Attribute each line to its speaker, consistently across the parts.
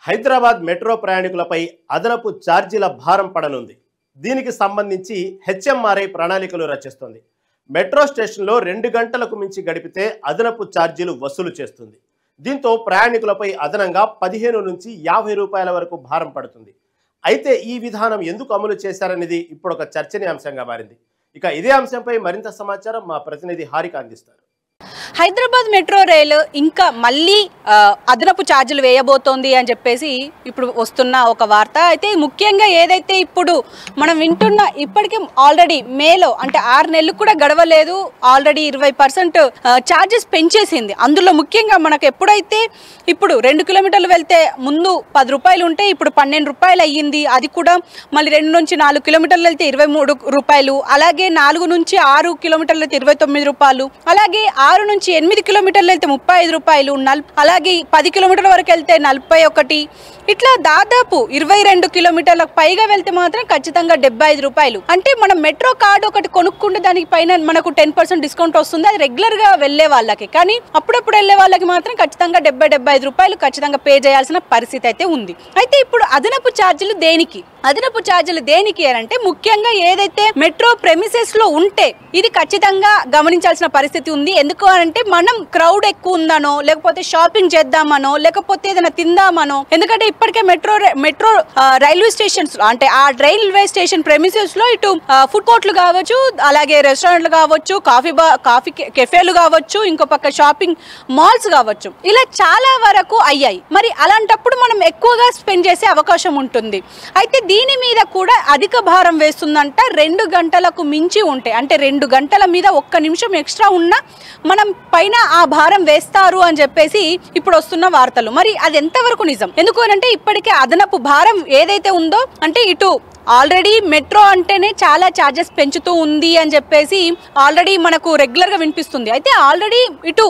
Speaker 1: Hyderabad metro ప్రయాణికులపై అదనపు ఛార్జీల భారం పడనుంది. దీనికి సంబంధించి హెచ్ఎంఆర్ఐ ప్రణాళికలు రచిస్తుంది. మెట్రో స్టేషన్లో 2 గంటలకు మించి గడిపితే అదనపు ఛార్జీలు వసూలు చేస్తుంది. దీంతో ప్రయాణికులపై అదనంగా 15 నుంచి 50 రూపాయల వరకు భారం పడుతుంది. అయితే ఈ విధానం ఎందుకు అమలు చేశారనేది ఇప్పుడు ఒక చర్చనీయాంశంగా మారింది. ఇక ఇదే అంశంపై మరింత సమాచారం మా ప్రతినిధి హారిక అందిస్తారు.
Speaker 2: హైదరాబాద్ మెట్రో రైలు ఇంకా మళ్ళీ అదనపు ఛార్జీలు వేయబోతోంది అని చెప్పేసి ఇప్పుడు వస్తున్న ఒక వార్త. అయితే ముఖ్యంగా ఏదైతే ఇప్పుడు మనం వింటున్న ఇప్పటికే ఆల్రెడీ మేలో అంటే 6 నెలలు కూడా గడవలేదు, ఆల్రెడీ 20% ఛార్జెస్ పెంచేసింది. అందులో ముఖ్యంగా మనకు ఎప్పుడైతే ఇప్పుడు 2 కిలోమీటర్లు వెళ్తే ముందు 10 రూపాయలు ఉంటే ఇప్పుడు 12 రూపాయలు అయ్యింది. అది కూడా మళ్ళీ 2 నుంచి 4 కిలోమీటర్లు వెళ్తే 23 రూపాయలు, అలాగే 4 నుంచి 6 కిలోమీటర్లు వెళ్తే 29 రూపాయలు, అలాగే 6 నుంచి 8 కిలోమీటర్లు వెళ్తే 35 రూపాయలు, అలాగే 10 కిలోమీటర్ల వరకు వెళ్తే 41, ఇట్లా దాదాపు 22 కిలోమీటర్లకు పైగా వెళ్తే మాత్రం ఖచ్చితంగా 75 రూపాయలు. అంటే మనం మెట్రో కార్డు ఒకటి కొనుక్కుంటే దానికి పైన మనకు 10% డిస్కౌంట్ వస్తుంది, అది రెగ్యులర్ గా వెళ్లే వాళ్ళకి. కానీ అప్పుడప్పుడు వెళ్లే వాళ్ళకి మాత్రం ఖచ్చితంగా 70-75 రూపాయలు ఖచ్చితంగా పే చేయాల్సిన పరిస్థితి అయితే ఉంది. అయితే ఇప్పుడు అదనపు ఛార్జీలు దేనికి? అదనపు ఛార్జీలు దేనికి అంటే ముఖ్యంగా ఏదైతే మెట్రో ప్రెమిసెస్ లో ఉంటే ఇది ఖచ్చితంగా గమనించాల్సిన పరిస్థితి ఉంది. ఎందుకు అంటే మనం క్రౌడ్ ఎక్కువ ఉందనో, లేకపోతే షాపింగ్ చేద్దామనో, లేకపోతే ఏదైనా తిందామనో, ఎందుకంటే ఇప్పటికే మెట్రో రైల్వే స్టేషన్స్ అంటే ఆ రైల్వే స్టేషన్ ప్రెమిసెస్ లో ఇటు ఫుడ్ కోర్ట్లు కావచ్చు, అలాగే రెస్టారెంట్లు కావచ్చు, కాఫీ కెఫేలు కావచ్చు, ఇంకో పక్క షాపింగ్ మాల్స్ కావచ్చు, ఇలా చాలా వరకు అయ్యాయి. మరి అలాంటప్పుడు మనం ఎక్కువగా స్పెండ్ చేసే అవకాశం ఉంటుంది. అయితే దీని మీద కూడా అధిక భారం వేస్తుందంట. 2 గంటలకు మించి ఉంటే అంటే 2 గంటల మీద 1 నిమిషం ఎక్స్ట్రా ఉన్నా మనం పైన ఆ భారం వేస్తారు అని చెప్పేసి ఇప్పుడు వస్తున్న వార్తలు. మరి అది ఎంతవరకు నిజం? ఎందుకు అంటే ఇప్పటికే అదనపు భారం ఏదైతే ఉందో అంటే ఇటు ఆల్రెడీ మెట్రో అంటేనే చాలా ఛార్జెస్ పెంచుతూ ఉంది అని చెప్పేసి ఆల్రెడీ మనకు రెగ్యులర్ గా వినిపిస్తుంది. అయితే ఆల్రెడీ ఇటు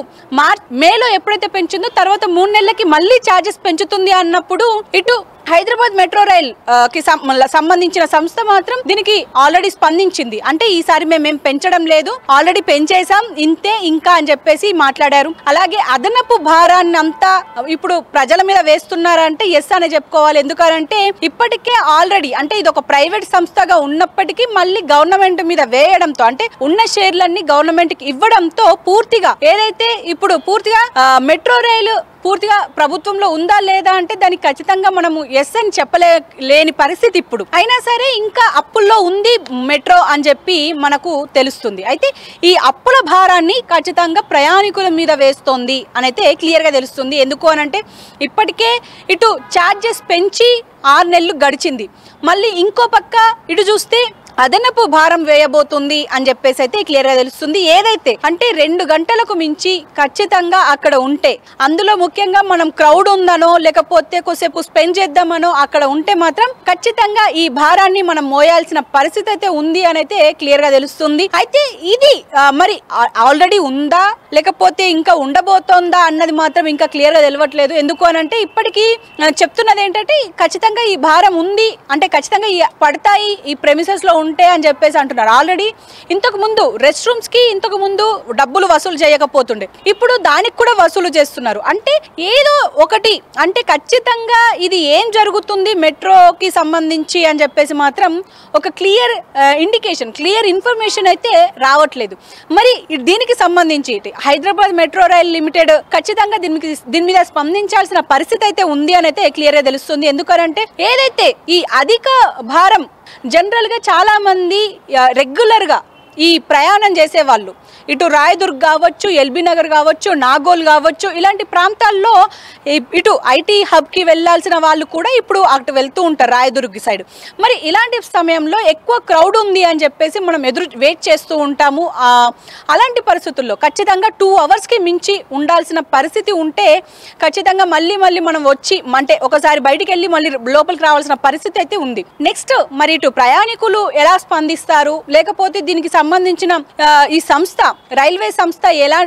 Speaker 2: మేలో ఎప్పుడైతే పెంచిందో తర్వాత 3 నెలలకి మళ్ళీ ఛార్జెస్ పెంచుతుంది అన్నప్పుడు ఇటు హైదరాబాద్ మెట్రో రైల్ కి సంబంధించిన సంస్థ మాత్రం దీనికి ఆల్రెడీ స్పందించింది. అంటే ఈసారి మేము పెంచడం లేదు, ఆల్రెడీ పెంచేసాం, ఇంతే ఇంకా అని చెప్పేసి మాట్లాడారు. అలాగే అదనపు భారాన్ని అంతా ఇప్పుడు ప్రజల మీద వేస్తున్నారంటే ఎస్ అని చెప్పుకోవాలి. ఎందుకంటే ఇప్పటికే ఆల్రెడీ అంటే ఇది ఒక ప్రైవేట్ సంస్థగా ఉన్నప్పటికీ మళ్ళీ గవర్నమెంట్ మీద వేయడంతో అంటే ఉన్న షేర్లన్నీ గవర్నమెంట్ కి ఇవ్వడంతో పూర్తిగా ఏదైతే ఇప్పుడు పూర్తిగా మెట్రో రైలు పూర్తిగా ప్రభుత్వంలో ఉందా లేదా అంటే దానికి ఖచ్చితంగా మనము ఎస్ అని చెప్పలేని పరిస్థితి ఇప్పుడు. అయినా సరే ఇంకా అప్పుల్లో ఉంది మెట్రో అని చెప్పి మనకు తెలుస్తుంది. అయితే ఈ అప్పుల భారాన్ని ఖచ్చితంగా ప్రయాణికుల మీద వేస్తోంది అని అయితే క్లియర్ గా తెలుస్తుంది. ఎందుకు అనంటే ఇప్పటికే ఇటు ఛార్జెస్ పెంచి 6 నెలలు గడిచింది, మళ్ళీ ఇంకో పక్క ఇటు చూస్తే అదనపు భారం వేయబోతుంది అని చెప్పేసి అయితే క్లియర్ గా తెలుస్తుంది. ఏదైతే అంటే 2 గంటలకు మించి ఖచ్చితంగా అక్కడ ఉంటే, అందులో ముఖ్యంగా మనం క్రౌడ్ ఉందనో లేకపోతే కొద్దిసేపు స్పెండ్ చేద్దామనో అక్కడ ఉంటే మాత్రం ఖచ్చితంగా ఈ భారాన్ని మనం మోయాల్సిన పరిస్థితి అయితే ఉంది అని అయితే క్లియర్ గా తెలుస్తుంది. అయితే ఇది మరి ఆల్రెడీ ఉందా లేకపోతే ఇంకా ఉండబోతోందా అన్నది మాత్రం ఇంకా క్లియర్ గా తెలియట్లేదు. ఎందుకు అనంటే ఇప్పటికీ చెప్తున్నది ఏంటంటే ఖచ్చితంగా ఈ భారం ఉంది అంటే ఖచ్చితంగా పడతాయి ఈ ప్రెమిసెస్ లో ఉంటే అని చెప్పేసి అంటున్నారు. ఆల్రెడీ ఇంతకు ముందు రెస్ట్ రూమ్స్ కి ఇంతకు ముందు డబ్బులు వసూలు చేయకపోతుండే, ఇప్పుడు దానికి కూడా వసూలు చేస్తున్నారు. అంటే ఏదో ఒకటి అంటే ఖచ్చితంగా ఇది ఏం జరుగుతుంది మెట్రోకి సంబంధించి అని చెప్పేసి మాత్రం ఒక క్లియర్ ఇండికేషన్, క్లియర్ ఇన్ఫర్మేషన్ అయితే రావట్లేదు. మరి దీనికి సంబంధించి హైదరాబాద్ మెట్రో రైల్ లిమిటెడ్ ఖచ్చితంగా దీని మీద స్పందించాల్సిన పరిస్థితి అయితే ఉంది అని అయితే క్లియర్ గా తెలుస్తుంది. ఎందుకంటే ఏదైతే ఈ అధిక భారం జనరల్ గా చాలా మంది రెగ్యులర్ గా ఈ ప్రయాణం చేసే వాళ్ళు ఇటు రాయదుర్గ్ కావచ్చు, ఎల్బీ నగర్ కావచ్చు, నాగోల్ కావచ్చు, ఇలాంటి ప్రాంతాల్లో ఇటు ఐటీ హబ్ కి వెళ్లాల్సిన వాళ్ళు కూడా ఇప్పుడు అటు వెళ్తూ ఉంటారు రాయదుర్గ్ సైడ్. మరి ఇలాంటి సమయంలో ఎక్కువ క్రౌడ్ ఉంది అని చెప్పేసి మనం వెయిట్ చేస్తూ ఉంటాము. అలాంటి పరిస్థితుల్లో ఖచ్చితంగా 2 అవర్స్ కి మించి ఉండాల్సిన పరిస్థితి ఉంటే ఖచ్చితంగా మళ్ళీ మనం వచ్చి అంటే ఒకసారి బయటికి వెళ్ళి మళ్ళీ లోపలికి రావాల్సిన పరిస్థితి అయితే ఉంది. నెక్స్ట్ మరి ఇటు ప్రయాణికులు ఎలా స్పందిస్తారు, లేకపోతే దీనికి సంబంధించిన ఈ సంస్థ రైల్వే సంస్థ ఎలా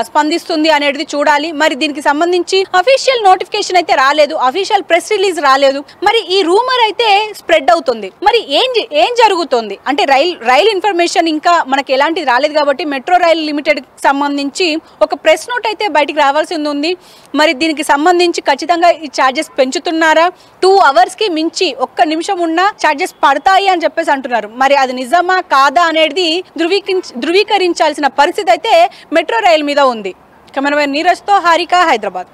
Speaker 2: స్పందిస్తుంది అనేది చూడాలి. మరి దీనికి సంబంధించి అఫీషియల్ నోటిఫికేషన్ అయితే రాలేదు, అఫీషియల్ ప్రెస్ రిలీజ్ రాలేదు. మరి ఈ రూమర్ అయితే స్ప్రెడ్ అవుతుంది. మరి ఏం జరుగుతుంది అంటే రైల్ ఇన్ఫర్మేషన్ ఇంకా మనకి ఎలాంటిది రాలేదు కాబట్టి మెట్రో రైల్ లిమిటెడ్ సంబంధించి ఒక ప్రెస్ నోట్ అయితే బయటికి రావాల్సింది ఉంది. మరి దీనికి సంబంధించి ఖచ్చితంగా ఈ ఛార్జెస్ పెంచుతున్నారా, 2 hours కి మించి 1 నిమిషం ఉన్న ఛార్జెస్ పడతాయి అని చెప్పేసి అంటున్నారు. మరి అది నిజమా కాదా అనేది ధృవీకరించాల్సిన పరిస్థితి అయితే మెట్రో రైల్ మీద ఉంది. కెమెరామెన్ నీరజ్తో హారిక, హైదరాబాద్.